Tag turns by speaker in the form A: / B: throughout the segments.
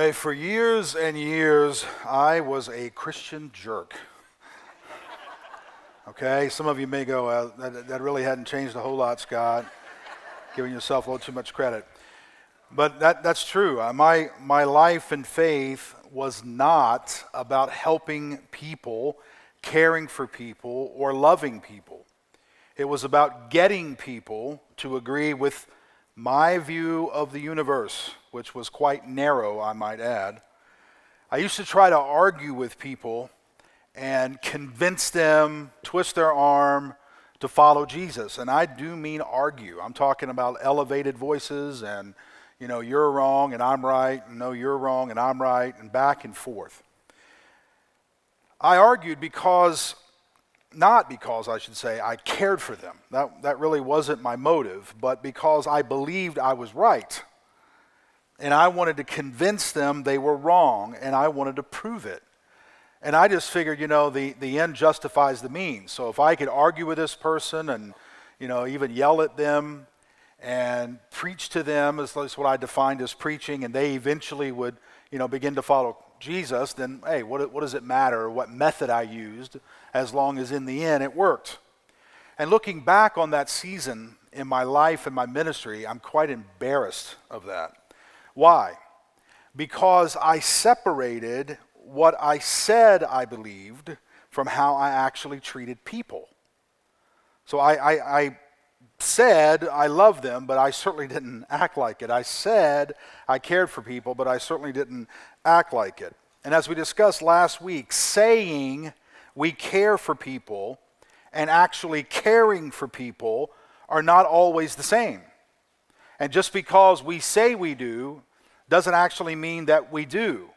A: Hey, for years and years, I was a Christian jerk. Okay, some of you may go, that really hadn't changed a whole lot, Scott. Giving yourself a little too much credit. But that's true. My life and faith was not about helping people, caring for people, or loving people. It was about getting people to agree with my view of the universe, which was quite narrow, I might add. I used to try to argue with people and convince them, twist their arm to follow Jesus. And I do mean argue. I'm talking about elevated voices and, you're wrong and I'm right, and no, you're wrong and I'm right, and back and forth. I argued not because I cared for them. That really wasn't my motive, but because I believed I was right. And I wanted to convince them they were wrong, and I wanted to prove it. And I just figured, the end justifies the means. So if I could argue with this person and, even yell at them and preach to them, as what I defined as preaching, and they eventually would, begin to follow Jesus, then, hey, what does it matter what method I used, as long as in the end it worked? And looking back on that season in my life and my ministry, I'm quite embarrassed of that. Why? Because I separated what I said I believed from how I actually treated people. So I said I loved them, but I certainly didn't act like it. I said I cared for people, but I certainly didn't act like it. And as we discussed last week, saying we care for people and actually caring for people are not always the same. And just because we say we do doesn't actually mean that we do.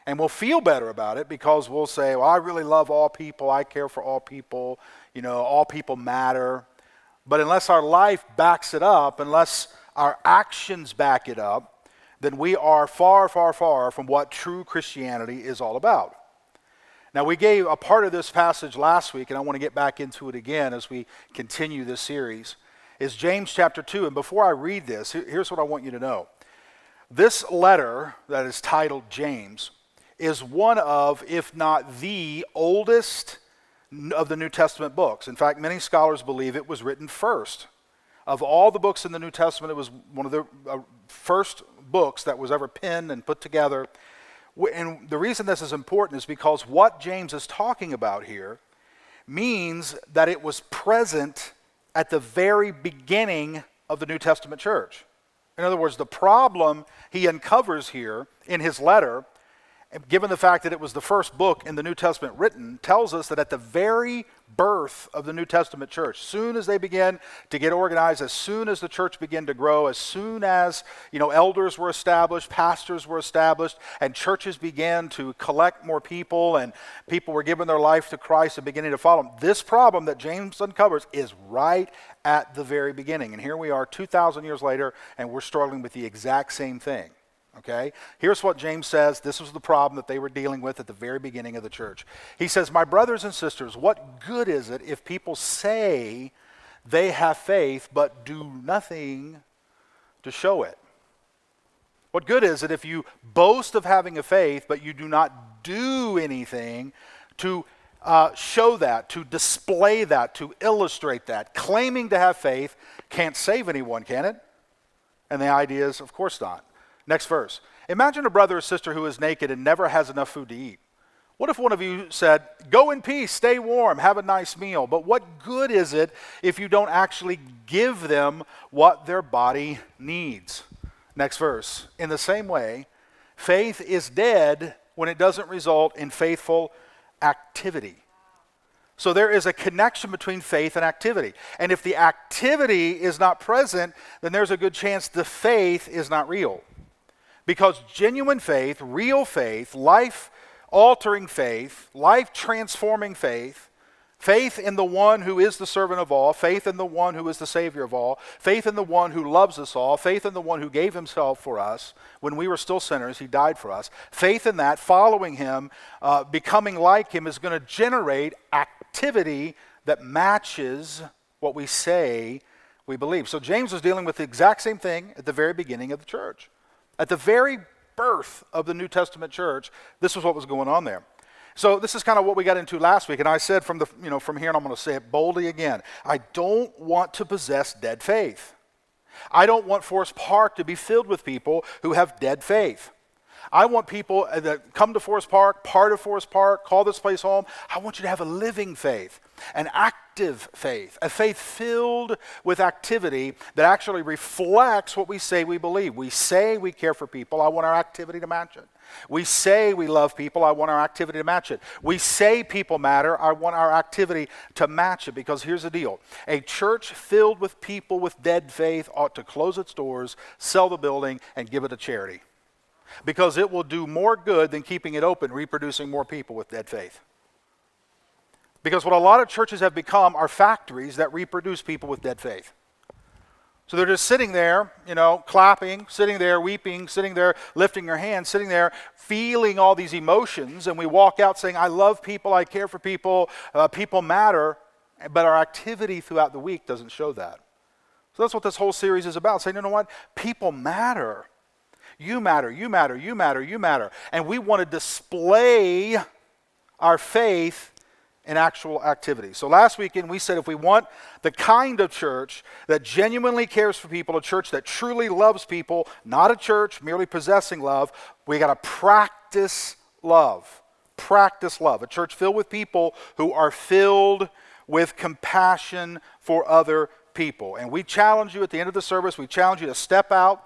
A: And we'll feel better about it because we'll say, well, I really love all people, I care for all people, all people matter. But unless our life backs it up, unless our actions back it up, then we are far, far, far from what true Christianity is all about. Now, we gave a part of this passage last week, and I want to get back into it again as we continue this series, is James chapter 2. And before I read this, here's what I want you to know. This letter that is titled James is one of, if not the oldest of the New Testament books. In fact, many scholars believe it was written first. Of all the books in the New Testament, it was one of the first books that was ever penned and put together. And the reason this is important is because what James is talking about here means that it was present at the very beginning of the New Testament church. In other words, the problem he uncovers here in his letter, given the fact that it was the first book in the New Testament written, tells us that at the very birth of the New Testament church, soon as they began to get organized, as soon as the church began to grow, as soon as elders were established, pastors were established, and churches began to collect more people, and people were giving their life to Christ and beginning to follow him, this problem that James uncovers is right at the very beginning. And here we are 2,000 years later, and we're struggling with the exact same thing. Okay? Here's what James says. This was the problem that they were dealing with at the very beginning of the church. He says, my brothers and sisters, what good is it if people say they have faith but do nothing to show it? What good is it if you boast of having a faith but you do not do anything to show that, to display that, to illustrate that? Claiming to have faith can't save anyone, can it? And the idea is, of course not. Next verse. Imagine a brother or sister who is naked and never has enough food to eat. What if one of you said, go in peace, stay warm, have a nice meal? But what good is it if you don't actually give them what their body needs? Next verse. In the same way, faith is dead when it doesn't result in faithful activity. So there is a connection between faith and activity. And if the activity is not present, then there's a good chance the faith is not real. Because genuine faith, real faith, life-altering faith, life-transforming faith, faith in the one who is the servant of all, faith in the one who is the Savior of all, faith in the one who loves us all, faith in the one who gave himself for us. When we were still sinners, he died for us. Faith in that, following him, becoming like him, is going to generate activity that matches what we say we believe. So James was dealing with the exact same thing at the very beginning of the church. At the very birth of the New Testament church, this was what was going on there. So this is kind of what we got into last week, and I said from here, and I'm going to say it boldly again, I don't want to possess dead faith. I don't want Forest Park to be filled with people who have dead faith. I want people that come to Forest Park, part of Forest Park, call this place home. I want you to have a living faith, an active faith, a faith filled with activity that actually reflects what we say we believe. We say we care for people. I want our activity to match it. We say we love people. I want our activity to match it. We say people matter. I want our activity to match it, because here's the deal. A church filled with people with dead faith ought to close its doors, sell the building, and give it to charity, because it will do more good than keeping it open, reproducing more people with dead faith. Because what a lot of churches have become are factories that reproduce people with dead faith. So they're just sitting there, clapping, sitting there, weeping, sitting there, lifting their hands, sitting there, feeling all these emotions, and we walk out saying, I love people, I care for people, people matter, but our activity throughout the week doesn't show that. So that's what this whole series is about, saying, you know what? People matter. You matter, you matter, you matter, you matter. And we want to display our faith in actual activity. So last weekend we said if we want the kind of church that genuinely cares for people, a church that truly loves people, not a church merely possessing love, we got to practice love. Practice love. A church filled with people who are filled with compassion for other people. And we challenge you at the end of the service, we challenge you to step out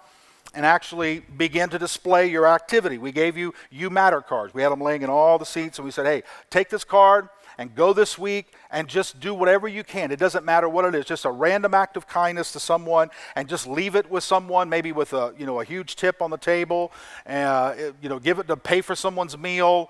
A: and actually begin to display your activity. We gave you You Matter cards. We had them laying in all the seats, and we said, hey, take this card and go this week and just do whatever you can. It doesn't matter what it is, just a random act of kindness to someone, and just leave it with someone, maybe with a huge tip on the table, give it to pay for someone's meal,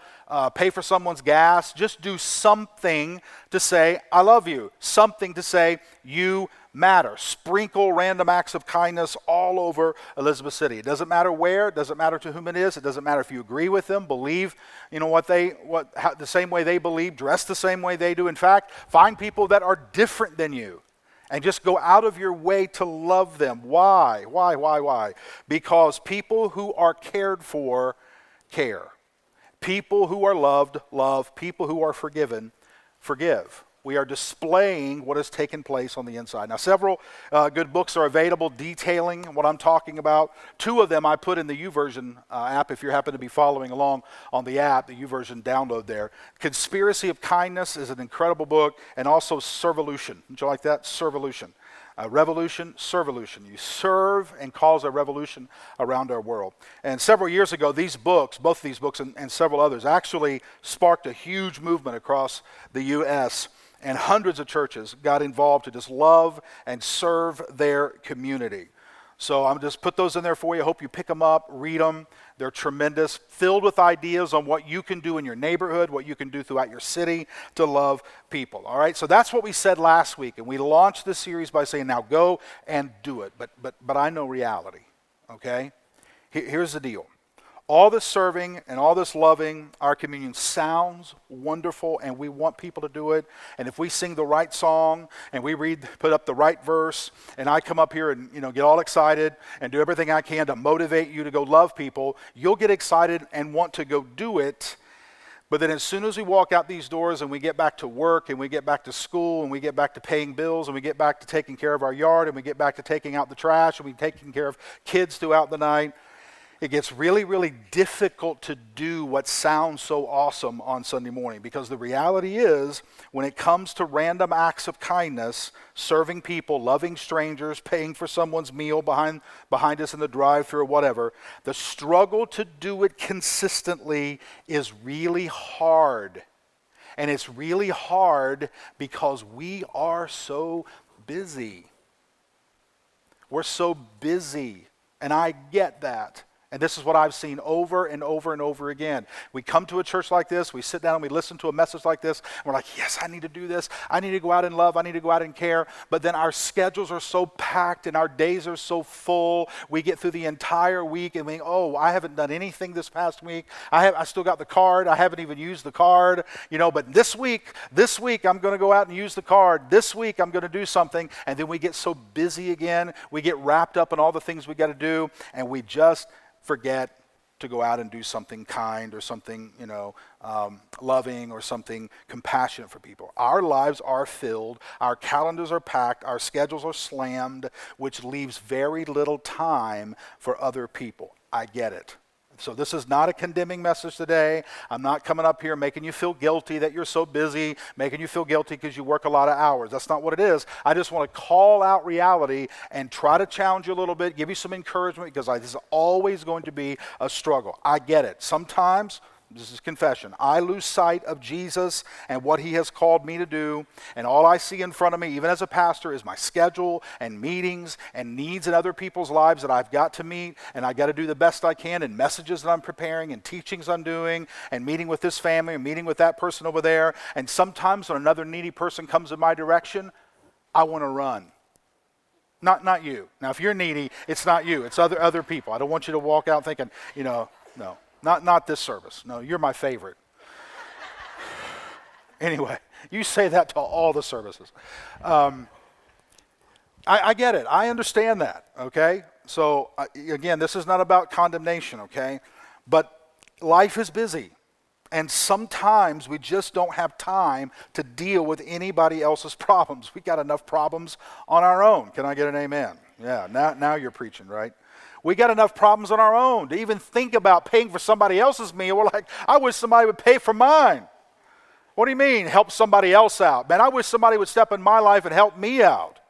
A: pay for someone's gas. Just do something to say, I love you. Something to say, you matter. Sprinkle random acts of kindness all over Elizabeth City. It doesn't matter where, it doesn't matter to whom it is, it doesn't matter if you agree with them, believe the same way they believe, dress the same way they do. In fact, find people that are different than you and just go out of your way to love them. Why? Why? Because people who are cared for care. People who are loved, love. People who are forgiven, forgive. We are displaying what has taken place on the inside. Now, several good books are available detailing what I'm talking about. 2 of them I put in the YouVersion app, if you happen to be following along on the app, the YouVersion download there. Conspiracy of Kindness is an incredible book, and also Servolution. Don't you like that? Servolution. Revolution, servolution. You serve and cause a revolution around our world. And several years ago, these books, both of these books and several others, actually sparked a huge movement across the U.S., and hundreds of churches got involved to just love and serve their community. So I'm just put those in there for you. I hope you pick them up, read them. They're tremendous, filled with ideas on what you can do in your neighborhood, what you can do throughout your city to love people. All right, so that's what we said last week, and we launched this series by saying, now go and do it. But I know reality, okay? Here's the deal. All this serving and all this loving our communion sounds wonderful, and we want people to do it. And if we sing the right song and we put up the right verse, and I come up here and get all excited and do everything I can to motivate you to go love people, you'll get excited and want to go do it. But then as soon as we walk out these doors and we get back to work and we get back to school and we get back to paying bills and we get back to taking care of our yard and we get back to taking out the trash and we taking care of kids throughout the night, it gets really, really difficult to do what sounds so awesome on Sunday morning, because the reality is, when it comes to random acts of kindness, serving people, loving strangers, paying for someone's meal behind us in the drive-thru or whatever, the struggle to do it consistently is really hard. And it's really hard because we are so busy. We're so busy, and I get that. And this is what I've seen over and over and over again. We come to a church like this, we sit down and we listen to a message like this, and we're like, yes, I need to do this. I need to go out and love. I need to go out and care. But then our schedules are so packed and our days are so full. We get through the entire week and we think, oh, I haven't done anything this past week. I still got the card. I haven't even used the card. But this week, I'm going to go out and use the card. This week, I'm going to do something. And then we get so busy again. We get wrapped up in all the things we got to do, and we just forget to go out and do something kind or something, loving or something compassionate for people. Our lives are filled, our calendars are packed, our schedules are slammed, which leaves very little time for other people. I get it. So this is not a condemning message today. I'm not coming up here making you feel guilty that you're so busy, making you feel guilty because you work a lot of hours. That's not what it is. I just want to call out reality and try to challenge you a little bit, give you some encouragement, because this is always going to be a struggle. I get it. Sometimes, this is confession, I lose sight of Jesus and what he has called me to do, and all I see in front of me, even as a pastor, is my schedule and meetings and needs in other people's lives that I've got to meet, and I got to do the best I can in messages that I'm preparing and teachings I'm doing and meeting with this family and meeting with that person over there. And sometimes when another needy person comes in my direction, I want to run. Not you. Now, if you're needy, it's not you. It's other people. I don't want you to walk out thinking, no. Not this service. No, you're my favorite. Anyway, you say that to all the services. I get it. I understand that, okay? So, again, this is not about condemnation, okay? But life is busy. And sometimes we just don't have time to deal with anybody else's problems. We got enough problems on our own. Can I get an amen? Yeah, now you're preaching, right? We got enough problems on our own to even think about paying for somebody else's meal. We're like, I wish somebody would pay for mine. What do you mean, help somebody else out? Man, I wish somebody would step in my life and help me out.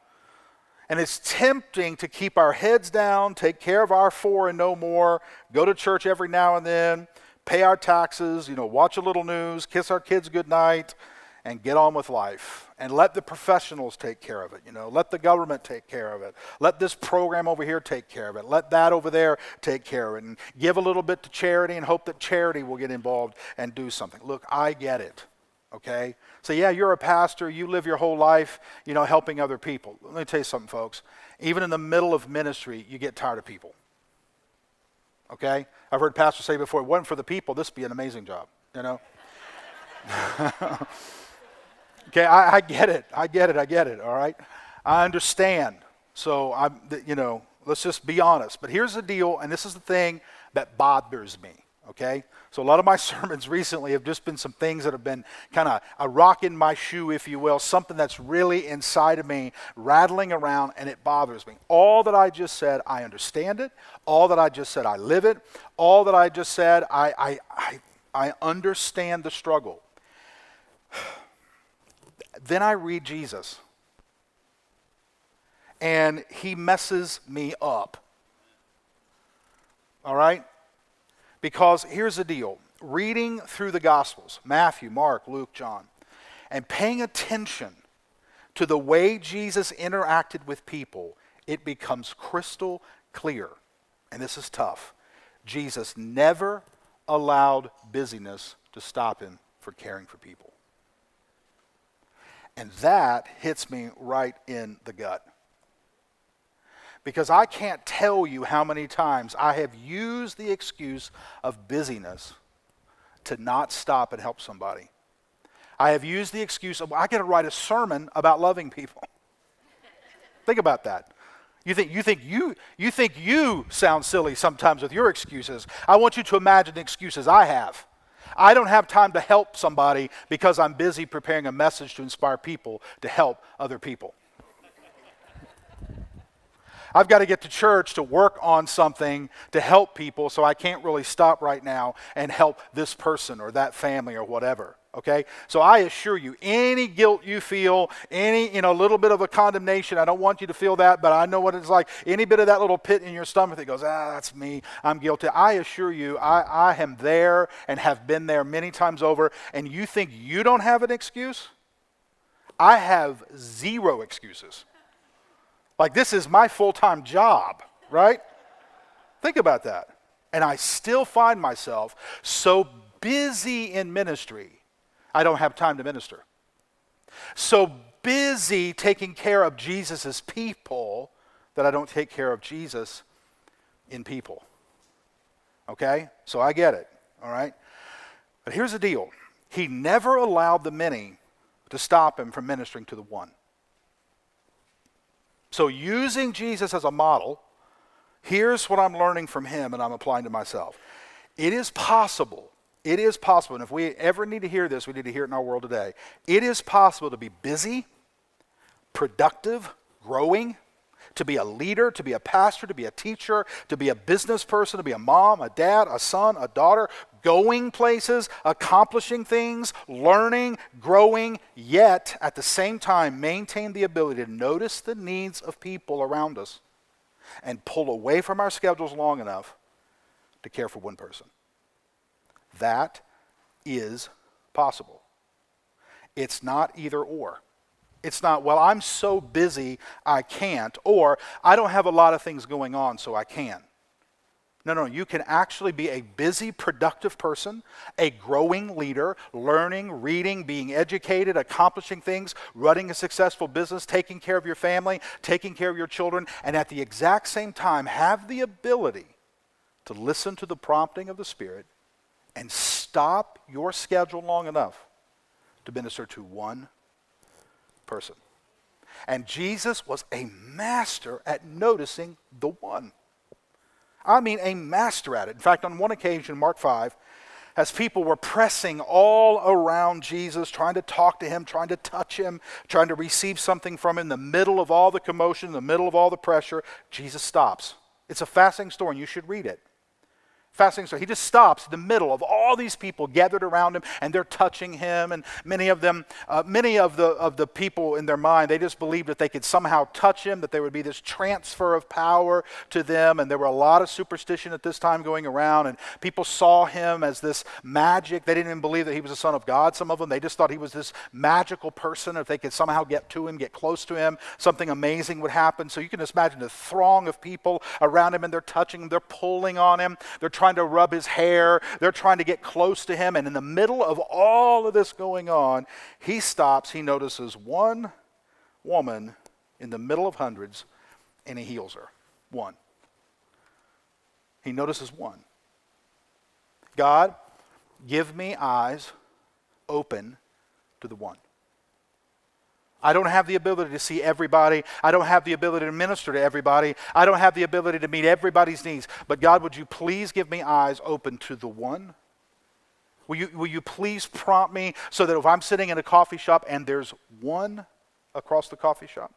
A: And it's tempting to keep our heads down, take care of our 4 and no more, go to church every now and then, pay our taxes, watch a little news, kiss our kids goodnight, and get on with life. And let the professionals take care of it. Let the government take care of it. Let this program over here take care of it. Let that over there take care of it. And give a little bit to charity and hope that charity will get involved and do something. Look, I get it, okay? So yeah, you're a pastor. You live your whole life, helping other people. Let me tell you something, folks. Even in the middle of ministry, you get tired of people, okay? I've heard pastors say before, if it wasn't for the people, this would be an amazing job, Okay, I get it, all right? I understand. So, let's just be honest. But here's the deal, and this is the thing that bothers me, okay? So a lot of my sermons recently have just been some things that have been kind of a rock in my shoe, if you will, something that's really inside of me, rattling around, and it bothers me. All that I just said, I understand it. All that I just said, I live it. All that I just said, I understand the struggle. Then I read Jesus, and he messes me up. All right? Because here's the deal. Reading through the Gospels, Matthew, Mark, Luke, John, and paying attention to the way Jesus interacted with people, it becomes crystal clear. And this is tough. Jesus never allowed busyness to stop him from caring for people. And that hits me right in the gut. Because I can't tell you how many times I have used the excuse of busyness to not stop and help somebody. I have used the excuse of, I got to write a sermon about loving people. Think about that. You think you sound silly sometimes with your excuses. I want you to imagine the excuses I have. I don't have time to help somebody because I'm busy preparing a message to inspire people to help other people. I've got to get to church to work on something to help people, so I can't really stop right now and help this person or that family or whatever. Okay? So I assure you, any guilt you feel, any, little bit of a condemnation, I don't want you to feel that, but I know what it's like. Any bit of that little pit in your stomach that goes, that's me, I'm guilty. I assure you, I am there and have been there many times over, and you think you don't have an excuse? I have 0 excuses. Like, this is my full-time job, right? Think about that. And I still find myself so busy in ministry, I don't have time to minister. So busy taking care of Jesus' people that I don't take care of Jesus in people. Okay? So I get it, all right? But here's the deal. He never allowed the many to stop him from ministering to the one. So using Jesus as a model, here's what I'm learning from him and I'm applying to myself. It is possible, and if we ever need to hear this, we need to hear it in our world today. It is possible to be busy, productive, growing, to be a leader, to be a pastor, to be a teacher, to be a business person, to be a mom, a dad, a son, a daughter, going places, accomplishing things, learning, growing, yet at the same time maintain the ability to notice the needs of people around us and pull away from our schedules long enough to care for one person. That is possible. It's not either or. It's not, well, I'm so busy I can't, or I don't have a lot of things going on so I can. No, you can actually be a busy, productive person, a growing leader, learning, reading, being educated, accomplishing things, running a successful business, taking care of your family, taking care of your children, and at the exact same time have the ability to listen to the prompting of the Spirit and stop your schedule long enough to minister to one person. And Jesus was a master at noticing the one. I mean, a master at it. In fact, on one occasion, Mark 5, as people were pressing all around Jesus, trying to talk to him, trying to touch him, trying to receive something from him, in the middle of all the commotion, in the middle of all the pressure, Jesus stops. It's a fascinating story, and you should read it. Fascinating story. He just stops in the middle of all these people gathered around him, and they're touching him. And many of the people in their mind, they just believed that they could somehow touch him, that there would be this transfer of power to them. And there were a lot of superstition at this time going around, and people saw him as this magic. They didn't even believe that he was the Son of God. Some of them, they just thought he was this magical person. If they could somehow get to him, get close to him, something amazing would happen. So you can just imagine the throng of people around him, and they're touching him, they're pulling on him, they're trying to rub his hair, they're trying to get close to him. And in the middle of all of this going on, he stops, he notices one woman in the middle of hundreds, and he heals her. One. He notices one. God, give me eyes open to the one. I don't have the ability to see everybody. I don't have the ability to minister to everybody. I don't have the ability to meet everybody's needs. But God, would you please give me eyes open to the one? Will you please prompt me so that if I'm sitting in a coffee shop and there's one across the coffee shop?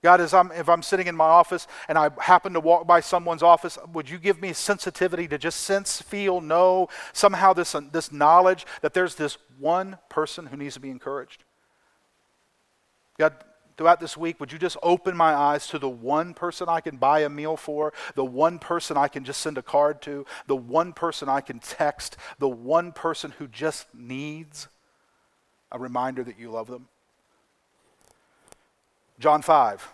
A: God, if I'm sitting in my office and I happen to walk by someone's office, would you give me sensitivity to just sense, feel, know, somehow this knowledge that there's this one person who needs to be encouraged? God, throughout this week, would you just open my eyes to the one person I can buy a meal for, the one person I can just send a card to, the one person I can text, the one person who just needs a reminder that you love them? John 5,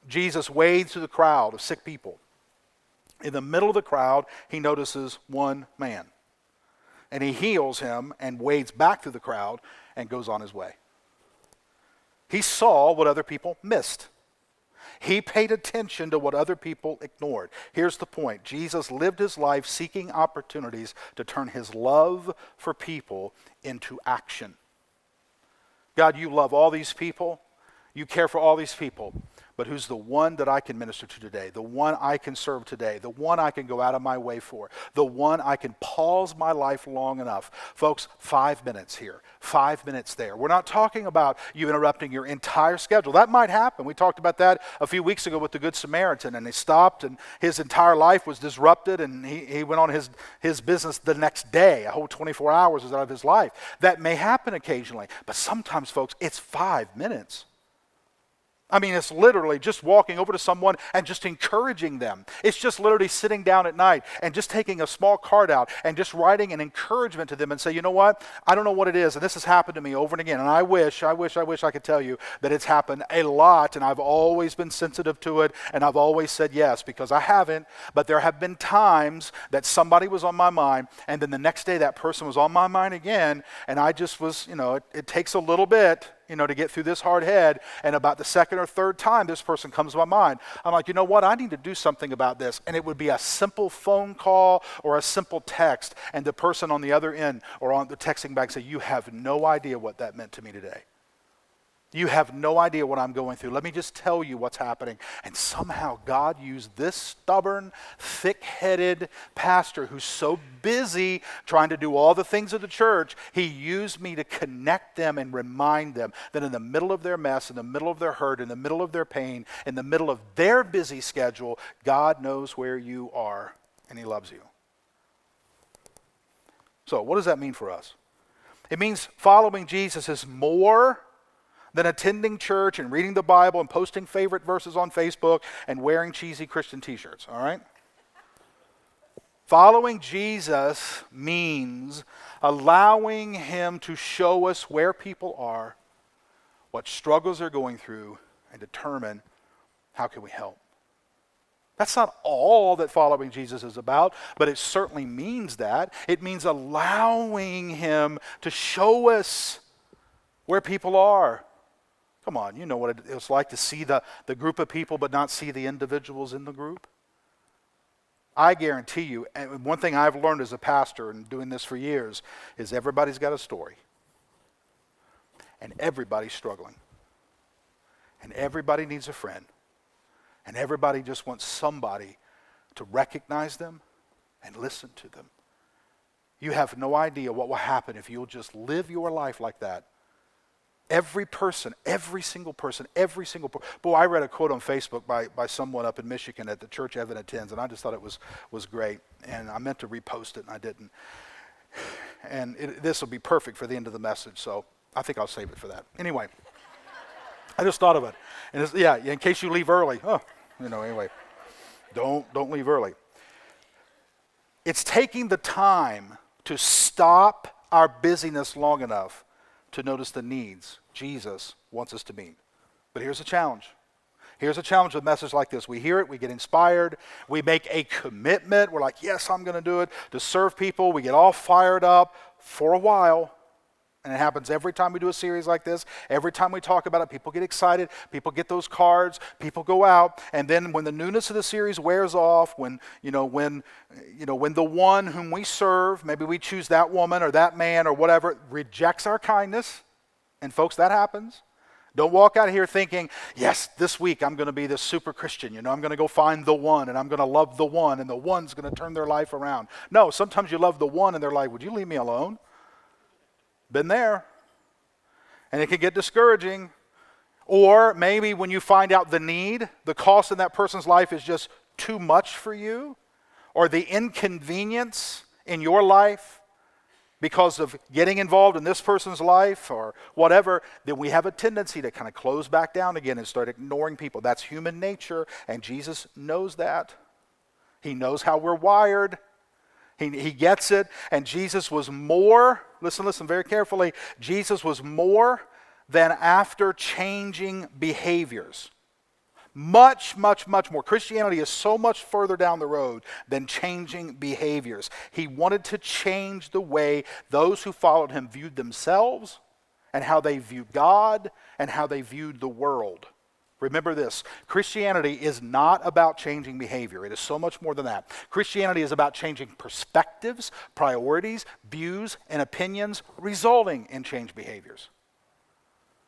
A: Jesus wades through the crowd of sick people. In the middle of the crowd, he notices one man. And he heals him and wades back through the crowd and goes on his way. He saw what other people missed. He paid attention to what other people ignored. Here's the point. Jesus lived his life seeking opportunities to turn his love for people into action. God, you love all these people. You care for all these people. But who's the one that I can minister to today? The one I can serve today? The one I can go out of my way for? The one I can pause my life long enough? Folks, 5 minutes here, 5 minutes there. We're not talking about you interrupting your entire schedule. That might happen. We talked about that a few weeks ago with the Good Samaritan, and he stopped and his entire life was disrupted, and he went on his business the next day. A whole 24 hours was out of his life. That may happen occasionally, but sometimes, folks, it's 5 minutes. I mean, it's literally just walking over to someone and just encouraging them. It's just literally sitting down at night and just taking a small card out and just writing an encouragement to them and say, you know what? I don't know what it is, and this has happened to me over and again. And I wish I could tell you that it's happened a lot, and I've always been sensitive to it, and I've always said yes, because I haven't. But there have been times that somebody was on my mind, and then the next day that person was on my mind again, and I just was, it takes a little bit, to get through this hard head, and about the second or third time this person comes to my mind, I'm like, you know what, I need to do something about this. And it would be a simple phone call or a simple text, and the person on the other end or on the texting back say, you have no idea what that meant to me today. You have no idea what I'm going through. Let me just tell you what's happening. And somehow God used this stubborn, thick-headed pastor who's so busy trying to do all the things of the church, he used me to connect them and remind them that in the middle of their mess, in the middle of their hurt, in the middle of their pain, in the middle of their busy schedule, God knows where you are and he loves you. So what does that mean for us? It means following Jesus is more than attending church and reading the Bible and posting favorite verses on Facebook and wearing cheesy Christian t-shirts, all right? Following Jesus means allowing him to show us where people are, what struggles they're going through, and determine how can we help. That's not all that following Jesus is about, but it certainly means that. It means allowing him to show us where people are. Come on, you know what it's like to see the group of people but not see the individuals in the group. I guarantee you, and one thing I've learned as a pastor and doing this for years, is everybody's got a story. And everybody's struggling. And everybody needs a friend. And everybody just wants somebody to recognize them and listen to them. You have no idea what will happen if you'll just live your life like that. Every person, every single person. Boy, I read a quote on Facebook by someone up in Michigan at the church Evan attends, and I just thought it was great. And I meant to repost it, and I didn't. And this will be perfect for the end of the message, so I think I'll save it for that. Anyway, I just thought of it. And in case you leave early. Anyway, don't leave early. It's taking the time to stop our busyness long enough to notice the needs Jesus wants us to meet. But here's a challenge. Here's a challenge with a message like this. We hear it, we get inspired, we make a commitment. We're like, yes, I'm going to do it, to serve people. We get all fired up for a while. And it happens every time we do a series like this. Every time we talk about it, people get excited. People get those cards. People go out. And then when the newness of the series wears off, when the one whom we serve, maybe we choose that woman or that man or whatever, rejects our kindness. And folks, that happens. Don't walk out of here thinking, yes, this week I'm going to be this super Christian. I'm going to go find the one, and I'm going to love the one, and the one's going to turn their life around. No, sometimes you love the one, and they're like, would you leave me alone? Been there. And it can get discouraging. Or maybe when you find out the need, the cost in that person's life is just too much for you, or the inconvenience in your life because of getting involved in this person's life or whatever, then we have a tendency to kind of close back down again and start ignoring people. That's human nature, and Jesus knows that. He knows how we're wired. He gets it, and Jesus was more, listen very carefully, Jesus was more than after changing behaviors. Much more. Christianity is so much further down the road than changing behaviors. He wanted to change the way those who followed him viewed themselves and how they viewed God and how they viewed the world. Remember this, Christianity is not about changing behavior. It is so much more than that. Christianity is about changing perspectives, priorities, views, and opinions, resulting in changed behaviors.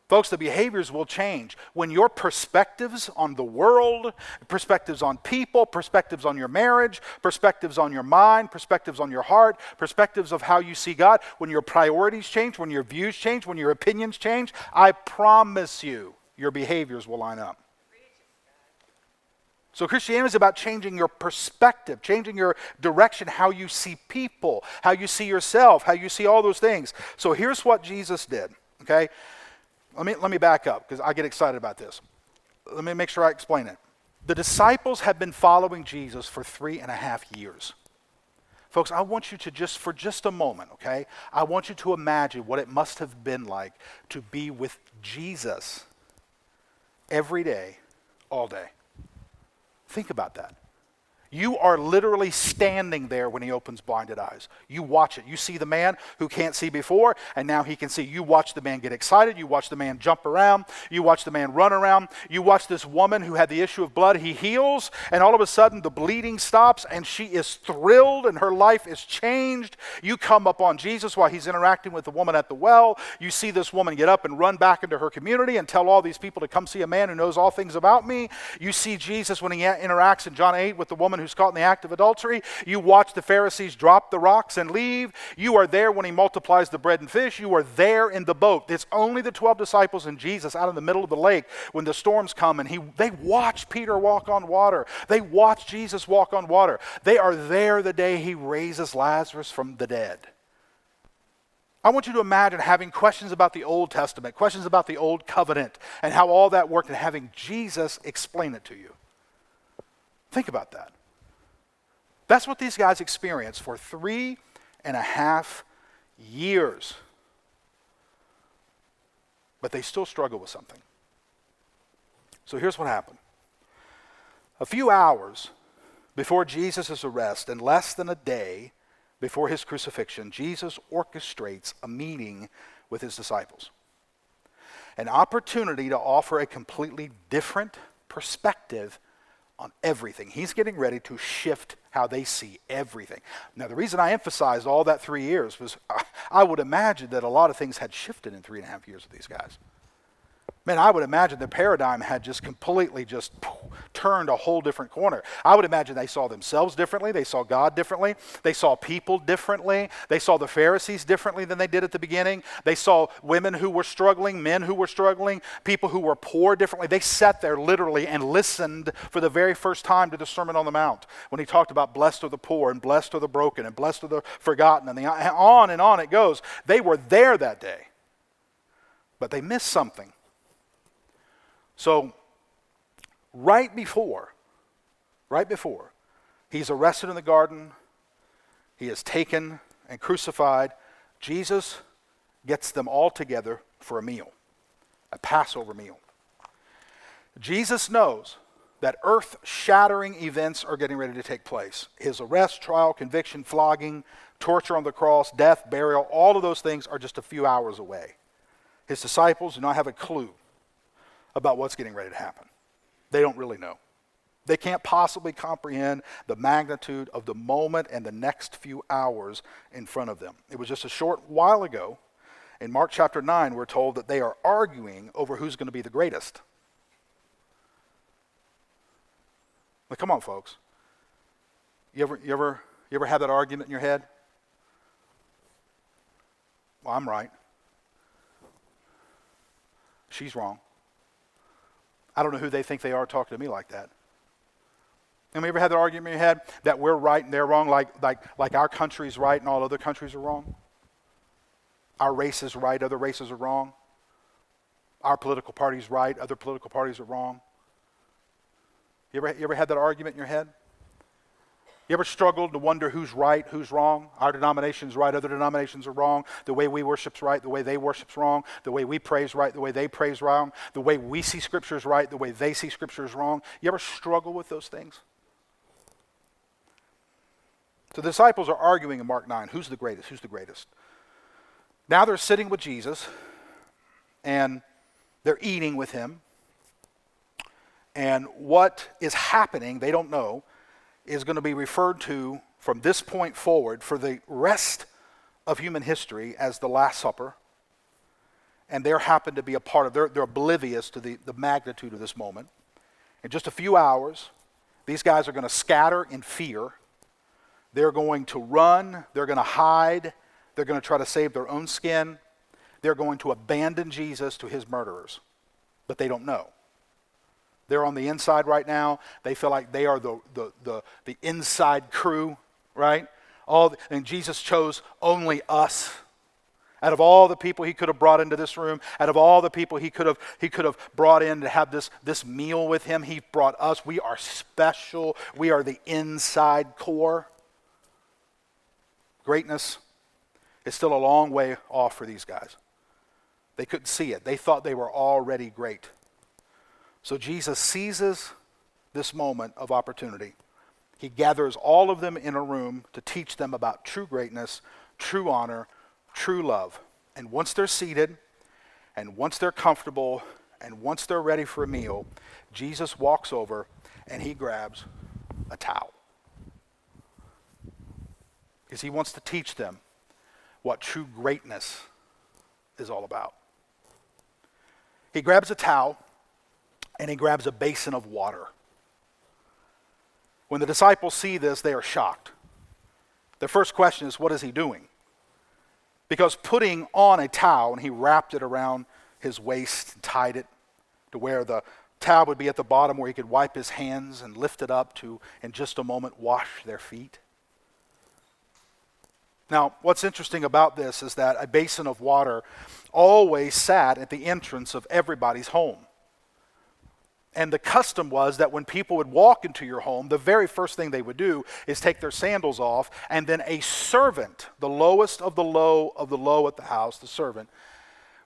A: Folks, the behaviors will change when your perspectives on the world, perspectives on people, perspectives on your marriage, perspectives on your mind, perspectives on your heart, perspectives of how you see God, when your priorities change, when your views change, when your opinions change, I promise you, your behaviors will line up. So Christianity is about changing your perspective, changing your direction, how you see people, how you see yourself, how you see all those things. So here's what Jesus did, okay? Let me back up because I get excited about this. Let me make sure I explain it. The disciples had been following Jesus for 3.5 years. Folks, I want you to for just a moment, okay? I want you to imagine what it must have been like to be with Jesus every day, all day. Think about that. You are literally standing there when he opens blinded eyes. You watch it. You see the man who can't see before, and now he can see. You watch the man get excited. You watch the man jump around. You watch the man run around. You watch this woman who had the issue of blood. He heals, and all of a sudden the bleeding stops, and she is thrilled, and her life is changed. You come up on Jesus while he's interacting with the woman at the well. You see this woman get up and run back into her community and tell all these people to come see a man who knows all things about me. You see Jesus when he interacts in John 8 with the woman who's caught in the act of adultery. You watch the Pharisees drop the rocks and leave. You are there when he multiplies the bread and fish. You are there in the boat. It's only the 12 disciples and Jesus out in the middle of the lake when the storms come, and they watch Peter walk on water. They watch Jesus walk on water. They are there the day he raises Lazarus from the dead. I want you to imagine having questions about the Old Testament, questions about the Old Covenant, and how all that worked, and having Jesus explain it to you. Think about that. That's what these guys experienced for 3.5 years. But they still struggle with something. So here's what happened. A few hours before Jesus' arrest, and less than a day before his crucifixion, Jesus orchestrates a meeting with his disciples. An opportunity to offer a completely different perspective on everything. He's getting ready to shift how they see everything. Now, the reason I emphasized all that 3 years was I would imagine that a lot of things had shifted in 3.5 years with these guys. Man, I would imagine the paradigm had just completely turned a whole different corner. I would imagine they saw themselves differently. They saw God differently. They saw people differently. They saw the Pharisees differently than they did at the beginning. They saw women who were struggling, men who were struggling, people who were poor differently. They sat there literally and listened for the very first time to the Sermon on the Mount when he talked about blessed are the poor and blessed are the broken and blessed are the forgotten, and on it goes. They were there that day, but they missed something. So, right before he's arrested in the garden, he is taken and crucified, Jesus gets them all together for a meal, a Passover meal. Jesus knows that earth-shattering events are getting ready to take place. His arrest, trial, conviction, flogging, torture on the cross, death, burial, all of those things are just a few hours away. His disciples do not have a clue about what's getting ready to happen. They don't really know. They can't possibly comprehend the magnitude of the moment and the next few hours in front of them. It was just a short while ago, in Mark chapter 9, we're told that they are arguing over who's going to be the greatest. Like, come on, folks. You ever had that argument in your head? Well, I'm right. She's wrong. I don't know who they think they are talking to me like that. Have you ever had that argument in your head that we're right and they're wrong, like our country's right and all other countries are wrong? Our race is right, other races are wrong. Our political party's right, other political parties are wrong. You ever had that argument in your head? You ever struggled to wonder who's right, who's wrong? Our denomination's right, other denominations are wrong. The way we worship's right, the way they worship's wrong. The way we praise right, the way they praise wrong. The way we see Scripture's right, the way they see Scripture's wrong. You ever struggle with those things? So the disciples are arguing in Mark 9, who's the greatest, who's the greatest? Now they're sitting with Jesus, and they're eating with him. And what is happening, they don't know, is going to be referred to from this point forward for the rest of human history as the Last Supper. And they happen to be a part of, they're oblivious to the magnitude of this moment. In just a few hours, these guys are going to scatter in fear. They're going to run, they're going to hide, they're going to try to save their own skin. They're going to abandon Jesus to his murderers, but they don't know. They're on the inside right now. They feel like they are the inside crew, right? And Jesus chose only us. Out of all the people he could have brought into this room, out of all the people he could have brought in to have this meal with him, he brought us. We are special. We are the inside core. Greatness is still a long way off for these guys. They couldn't see it. They thought they were already great. So Jesus seizes this moment of opportunity. He gathers all of them in a room to teach them about true greatness, true honor, true love. And once they're seated, and once they're comfortable, and once they're ready for a meal, Jesus walks over and he grabs a towel. Because he wants to teach them what true greatness is all about. He grabs a towel and he grabs a basin of water. When the disciples see this, they are shocked. Their first question is, what is he doing? Because putting on a towel, and he wrapped it around his waist and tied it to where the towel would be at the bottom where he could wipe his hands and lift it up to, in just a moment, wash their feet. Now, what's interesting about this is that a basin of water always sat at the entrance of everybody's home. And the custom was that when people would walk into your home, the very first thing they would do is take their sandals off, and then a servant, the lowest of the low at the house, the servant,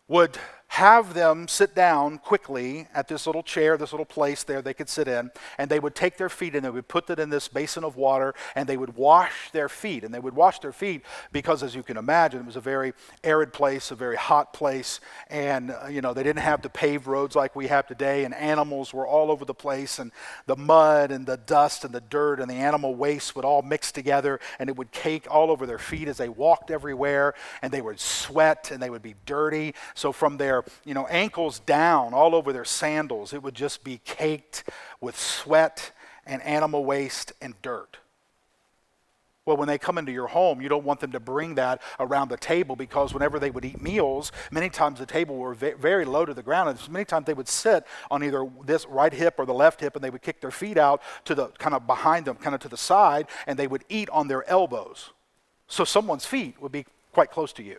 A: would have them sit down quickly at this little chair, this little place there they could sit in, and they would take their feet and they would put it in this basin of water and they would wash their feet. And they would wash their feet because, as you can imagine, it was a very arid place, a very hot place, and they didn't have the paved roads like we have today, and animals were all over the place, and the mud and the dust and the dirt and the animal waste would all mix together, and it would cake all over their feet as they walked everywhere, and they would sweat and they would be dirty. So from their ankles down, all over their sandals, it would just be caked with sweat and animal waste and dirt. Well, when they come into your home, you don't want them to bring that around the table, because whenever they would eat meals, many times the table were very low to the ground, and many times they would sit on either this right hip or the left hip, and they would kick their feet out to the kind of behind them, kind of to the side, and they would eat on their elbows. So someone's feet would be quite close to you.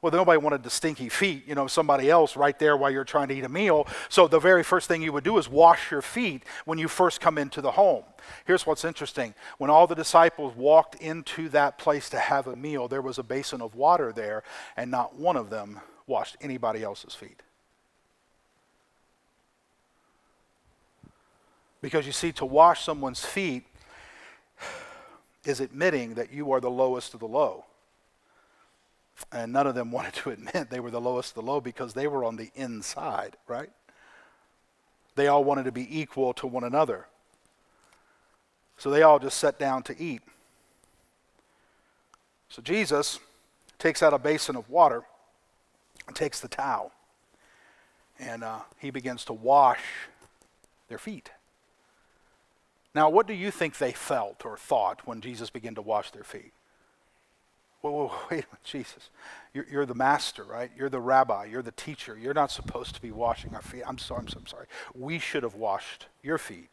A: Well, nobody wanted the stinky feet, somebody else right there while you're trying to eat a meal. So the very first thing you would do is wash your feet when you first come into the home. Here's what's interesting. When all the disciples walked into that place to have a meal, there was a basin of water there, and not one of them washed anybody else's feet. Because you see, to wash someone's feet is admitting that you are the lowest of the low. And none of them wanted to admit they were the lowest of the low, because they were on the inside, right? They all wanted to be equal to one another. So they all just sat down to eat. So Jesus takes out a basin of water and takes the towel, and he begins to wash their feet. Now, what do you think they felt or thought when Jesus began to wash their feet? Whoa, wait a minute, Jesus. You're the master, right? You're the rabbi. You're the teacher. You're not supposed to be washing our feet. I'm sorry. We should have washed your feet.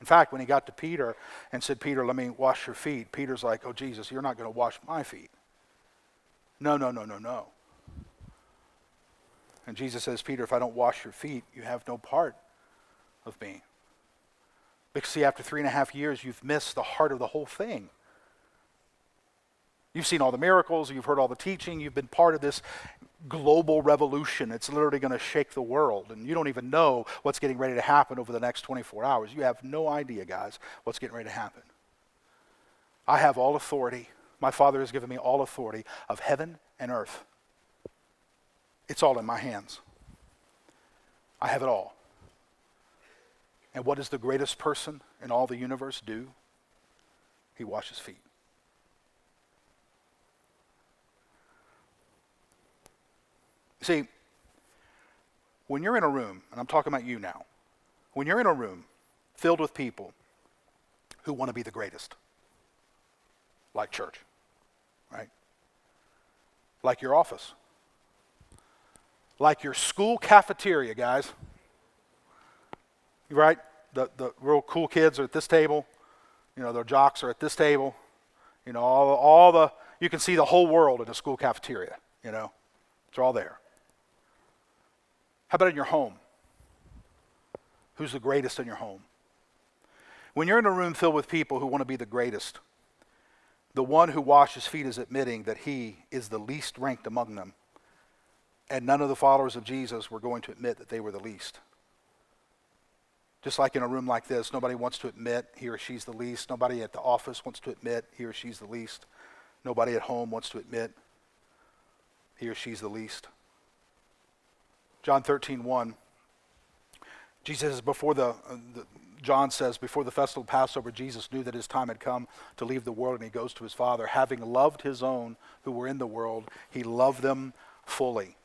A: In fact, when he got to Peter and said, Peter, let me wash your feet, Peter's like, oh, Jesus, you're not going to wash my feet. No. And Jesus says, Peter, if I don't wash your feet, you have no part of me. Because, see, after 3.5 years, you've missed the heart of the whole thing. You've seen all the miracles, you've heard all the teaching, you've been part of this global revolution. It's literally going to shake the world, and you don't even know what's getting ready to happen over the next 24 hours. You have no idea, guys, what's getting ready to happen. I have all authority. My Father has given me all authority of heaven and earth. It's all in my hands. I have it all. And what does the greatest person in all the universe do? He washes feet. See, when you're in a room, and I'm talking about you now, when you're in a room filled with people who want to be the greatest, like church, right? Like your office, like your school cafeteria, guys, right? The real cool kids are at this table, their jocks are at this table, you can see the whole world in a school cafeteria, it's all there. How about in your home? Who's the greatest in your home? When you're in a room filled with people who want to be the greatest, the one who washes feet is admitting that he is the least ranked among them. And none of the followers of Jesus were going to admit that they were the least. Just like in a room like this, nobody wants to admit he or she's the least. Nobody at the office wants to admit he or she's the least. Nobody at home wants to admit he or she's the least. John 13:1. Jesus says John says, before the festival of Passover, Jesus knew that his time had come to leave the world, and he goes to his Father. Having loved his own who were in the world, he loved them fully.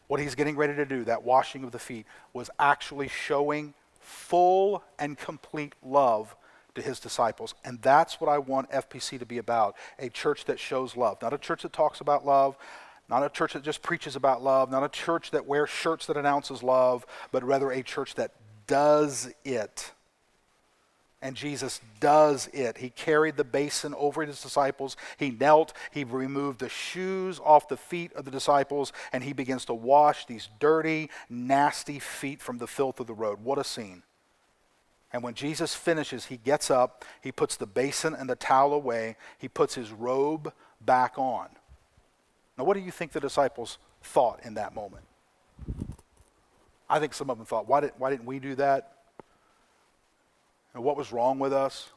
A: What he's getting ready to do, that washing of the feet, was actually showing full and complete love to his disciples. And that's what I want FPC to be about, a church that shows love. Not a church that talks about love, not a church that just preaches about love, not a church that wears shirts that announces love, but rather a church that does it. And Jesus does it. He carried the basin over his disciples. He knelt. He removed the shoes off the feet of the disciples, and he begins to wash these dirty, nasty feet from the filth of the road. What a scene. And when Jesus finishes, he gets up, he puts the basin and the towel away, he puts his robe back on. Now, what do you think the disciples thought in that moment? I think some of them thought, why didn't we do that? And what was wrong with us?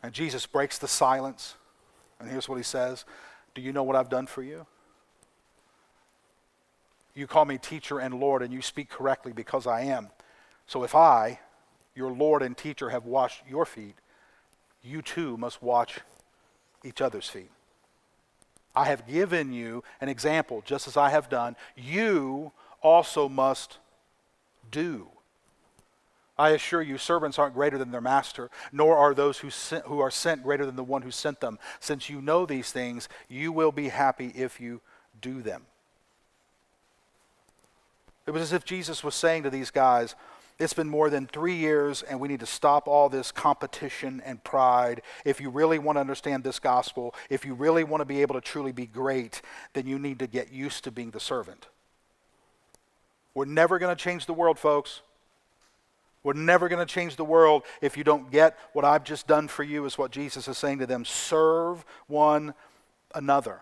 A: And Jesus breaks the silence, and here's what he says: do you know what I've done for you? You call me teacher and Lord, and you speak correctly because I am. So if I, your Lord and teacher, have washed your feet, you too must wash each other's feet. I have given you an example, just as I have done. You also must do. I assure you, servants aren't greater than their master, nor are those who are sent greater than the one who sent them. Since you know these things, you will be happy if you do them. It was as if Jesus was saying to these guys, it's been more than 3 years, and we need to stop all this competition and pride. If you really want to understand this gospel, if you really want to be able to truly be great, then you need to get used to being the servant. We're never going to change the world, folks. We're never going to change the world if you don't get what I've just done for you, is what Jesus is saying to them. Serve one another.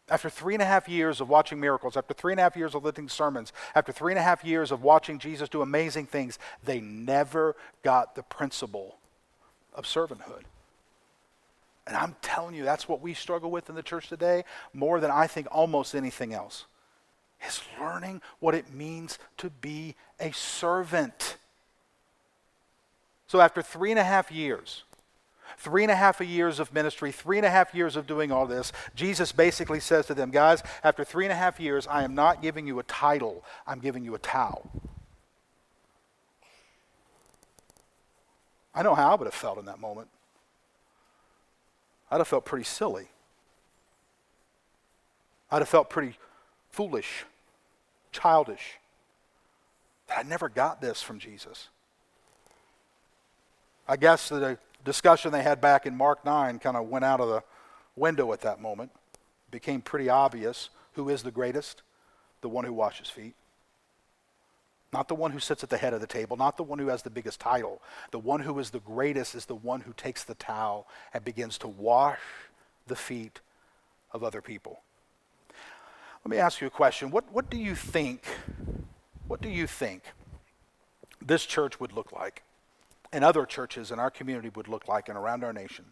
A: After 3.5 years of watching miracles, after 3.5 years of listening to sermons, after 3.5 years of watching Jesus do amazing things, they never got the principle of servanthood. And I'm telling you, that's what we struggle with in the church today, more than I think almost anything else, is learning what it means to be a servant. So after 3.5 years, 3.5 years of ministry, 3.5 years of doing all this, Jesus basically says to them, guys, after 3.5 years, I am not giving you a title, I'm giving you a towel. I know how I would have felt in that moment. I'd have felt pretty silly. I'd have felt pretty foolish, childish. I never got this from Jesus. I guess the discussion they had back in Mark 9 kind of went out of the window at that moment. It became pretty obvious who is the greatest: the one who washes feet. Not the one who sits at the head of the table, not the one who has the biggest title. The one who is the greatest is the one who takes the towel and begins to wash the feet of other people. Let me ask you a question. What do you think this church would look like, and other churches in our community would look like, and around our nation,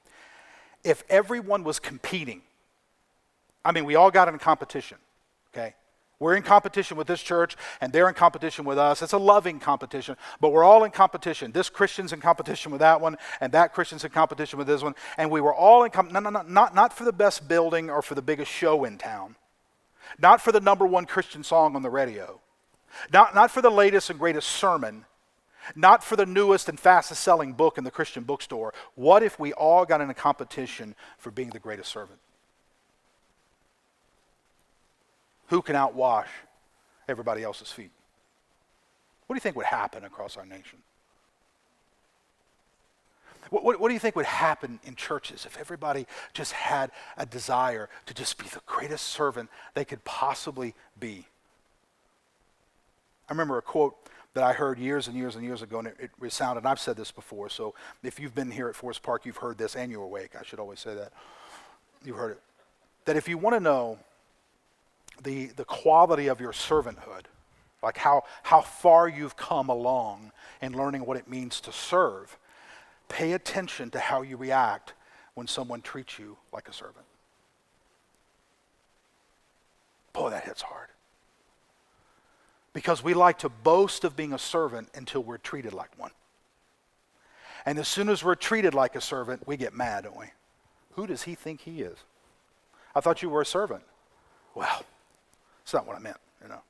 A: if everyone was competing? I mean, we all got in competition, okay? We're in competition with this church, and they're in competition with us. It's a loving competition, but we're all in competition. This Christian's in competition with that one, and that Christian's in competition with this one, and we were all in not for the best building or for the biggest show in town, not for the number one Christian song on the radio, not for the latest and greatest sermon, not for the newest and fastest selling book in the Christian bookstore. What if we all got in a competition for being the greatest servant? Who can outwash everybody else's feet? What do you think would happen across our nation? What do you think would happen in churches if everybody just had a desire to just be the greatest servant they could possibly be? I remember a quote that I heard years and years and years ago, and it resounded, and I've said this before, so if you've been here at Forest Park, you've heard this, and you're awake. I should always say that. You've heard it. That if you want to know the quality of your servanthood, like how far you've come along in learning what it means to serve, pay attention to how you react when someone treats you like a servant. Boy, that hits hard. Because we like to boast of being a servant until we're treated like one. And as soon as we're treated like a servant, we get mad, don't we? Who does he think he is? I thought you were a servant. Well, it's not what I meant, you know.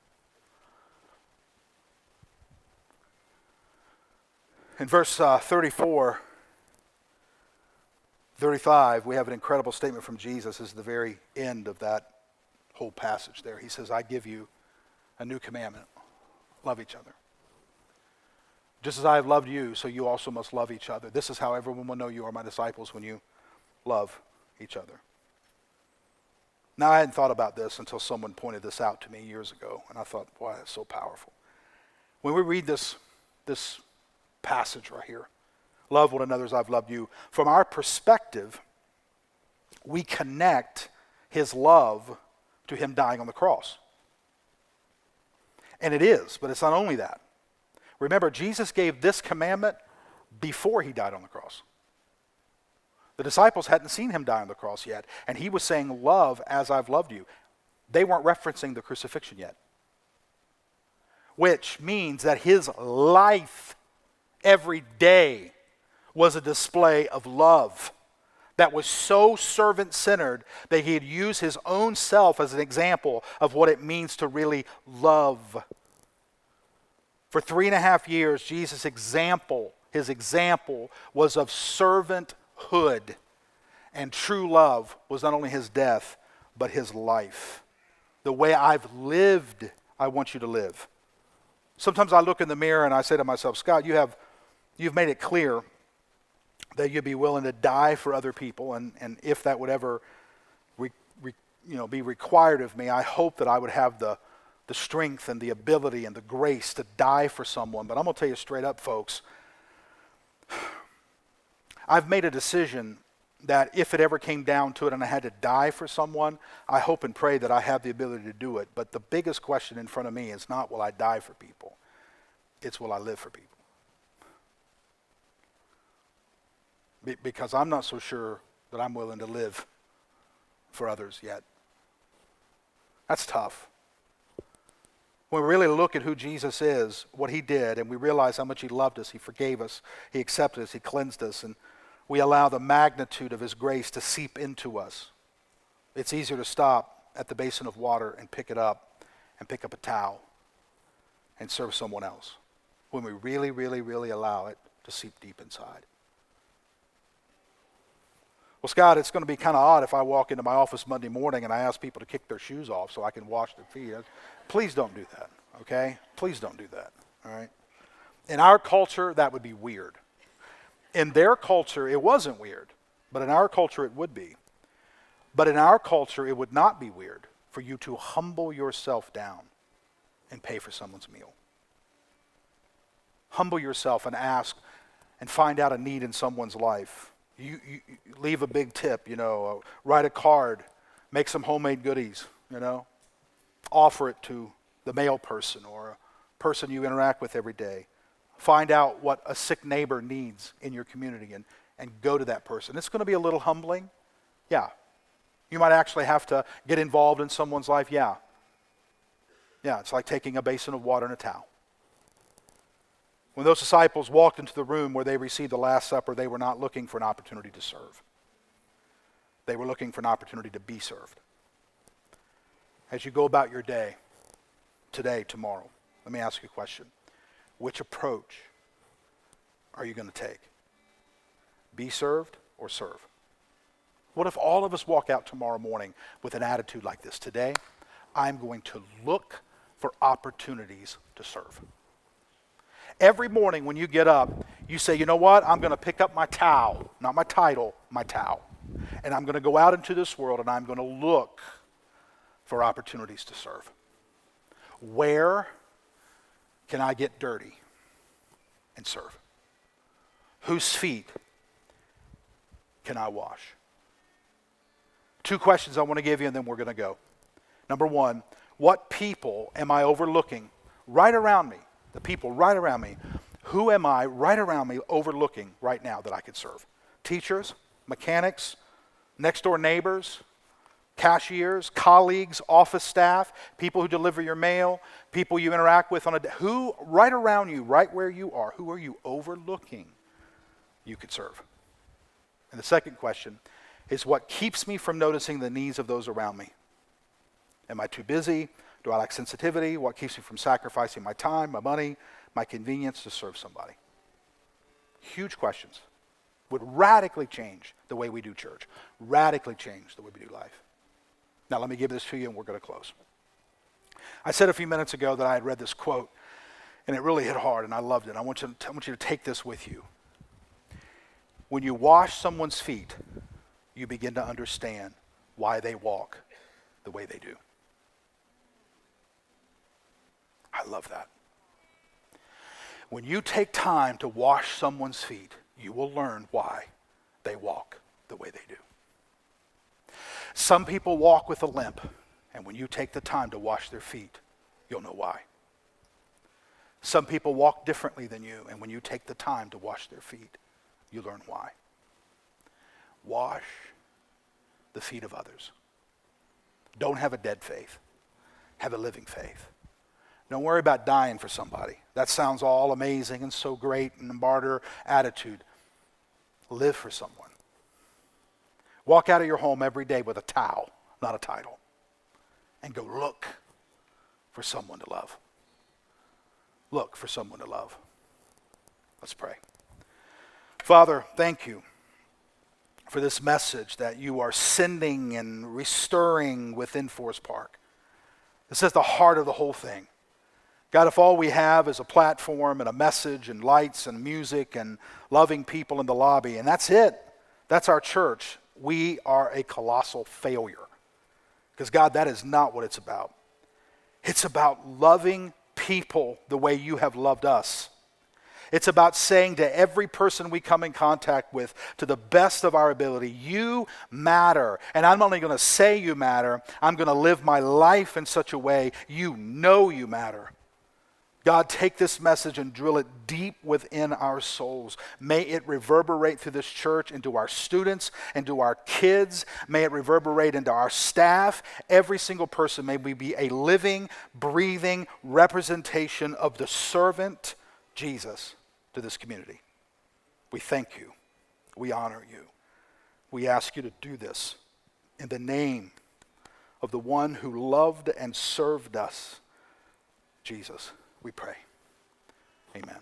A: In verse 34, 35, we have an incredible statement from Jesus. This is the very end of that whole passage there. He says, I give you a new commandment. Love each other. Just as I have loved you, so you also must love each other. This is how everyone will know you are my disciples, when you love each other. Now, I hadn't thought about this until someone pointed this out to me years ago, and I thought, boy, that's so powerful. When we read this passage right here, love one another as I've loved you, from our perspective, we connect his love to him dying on the cross. And it is, but it's not only that. Remember, Jesus gave this commandment before he died on the cross. The disciples hadn't seen him die on the cross yet, and he was saying, love as I've loved you. They weren't referencing the crucifixion yet. Which means that his life every day was a display of love that was so servant-centered that he'd use his own self as an example of what it means to really love. For 3.5 years, Jesus' example, his example was of servanthood. And true love was not only his death, but his life. The way I've lived, I want you to live. Sometimes I look in the mirror and I say to myself, Scott, you've made it clear that you'd be willing to die for other people, and if that would ever be required of me, I hope that I would have the strength and the ability and the grace to die for someone. But I'm going to tell you straight up, folks, I've made a decision that if it ever came down to it and I had to die for someone, I hope and pray that I have the ability to do it. But the biggest question in front of me is not, will I die for people? It's, will I live for people? Because I'm not so sure that I'm willing to live for others yet. That's tough. When we really look at who Jesus is, what he did, and we realize how much he loved us, he forgave us, he accepted us, he cleansed us, and we allow the magnitude of his grace to seep into us. It's easier to stop at the basin of water and pick it up and pick up a towel and serve someone else when we really, really, really allow it to seep deep inside. Well, Scott, it's going to be kind of odd if I walk into my office Monday morning and I ask people to kick their shoes off so I can wash their feet. Please don't do that, okay? Please don't do that, all right? In our culture, that would be weird. In their culture, it wasn't weird, but in our culture, it would be. But in our culture, it would not be weird for you to humble yourself down and pay for someone's meal. Humble yourself and ask and find out a need in someone's life. You leave a big tip, write a card, make some homemade goodies, offer it to the mail person or a person you interact with every day. Find out what a sick neighbor needs in your community and go to that person. It's going to be a little humbling. Yeah. You might actually have to get involved in someone's life. Yeah. Yeah, it's like taking a basin of water and a towel. When those disciples walked into the room where they received the Last Supper, they were not looking for an opportunity to serve. They were looking for an opportunity to be served. As you go about your day, today, tomorrow, let me ask you a question. Which approach are you going to take? Be served or serve? What if all of us walk out tomorrow morning with an attitude like this? Today, I'm going to look for opportunities to serve. Every morning when you get up, you say, you know what? I'm going to pick up my towel, not my title, my towel. And I'm going to go out into this world and I'm going to look for opportunities to serve. Where can I get dirty and serve? Whose feet can I wash? 2 questions I want to give you and then we're going to go. Number one, what people am I overlooking right around me? The people right around me. Who am I right around me overlooking right now that I could serve? Teachers, mechanics, next door neighbors, cashiers, colleagues, office staff, people who deliver your mail, people you interact with on a day. Who right around you, right where you are, who are you overlooking you could serve? And the second question is, what keeps me from noticing the needs of those around me? Am I too busy? Do I lack sensitivity? What keeps me from sacrificing my time, my money, my convenience to serve somebody? Huge questions. Would radically change the way we do church. Radically change the way we do life. Now let me give this to you and we're going to close. I said a few minutes ago that I had read this quote and it really hit hard and I loved it. I want you to take this with you. When you wash someone's feet, you begin to understand why they walk the way they do. I love that. When you take time to wash someone's feet, you will learn why they walk the way they do. Some people walk with a limp, and when you take the time to wash their feet, you'll know why. Some people walk differently than you, and when you take the time to wash their feet, you learn why. Wash the feet of others. Don't have a dead faith. Have a living faith. Don't worry about dying for somebody. That sounds all amazing and so great and a martyr attitude. Live for someone. Walk out of your home every day with a towel, not a title, and go look for someone to love. Look for someone to love. Let's pray. Father, thank you for this message that you are sending and restoring within Forest Park. This is the heart of the whole thing. God, if all we have is a platform and a message and lights and music and loving people in the lobby, and that's it, that's our church, we are a colossal failure. Because God, that is not what it's about. It's about loving people the way you have loved us. It's about saying to every person we come in contact with, to the best of our ability, you matter. And I'm not only going to say you matter, I'm going to live my life in such a way you know you matter. God, take this message and drill it deep within our souls. May it reverberate through this church into our students, into our kids. May it reverberate into our staff. Every single person, may we be a living, breathing representation of the servant, Jesus, to this community. We thank you. We honor you. We ask you to do this in the name of the one who loved and served us, Jesus. We pray. Amen.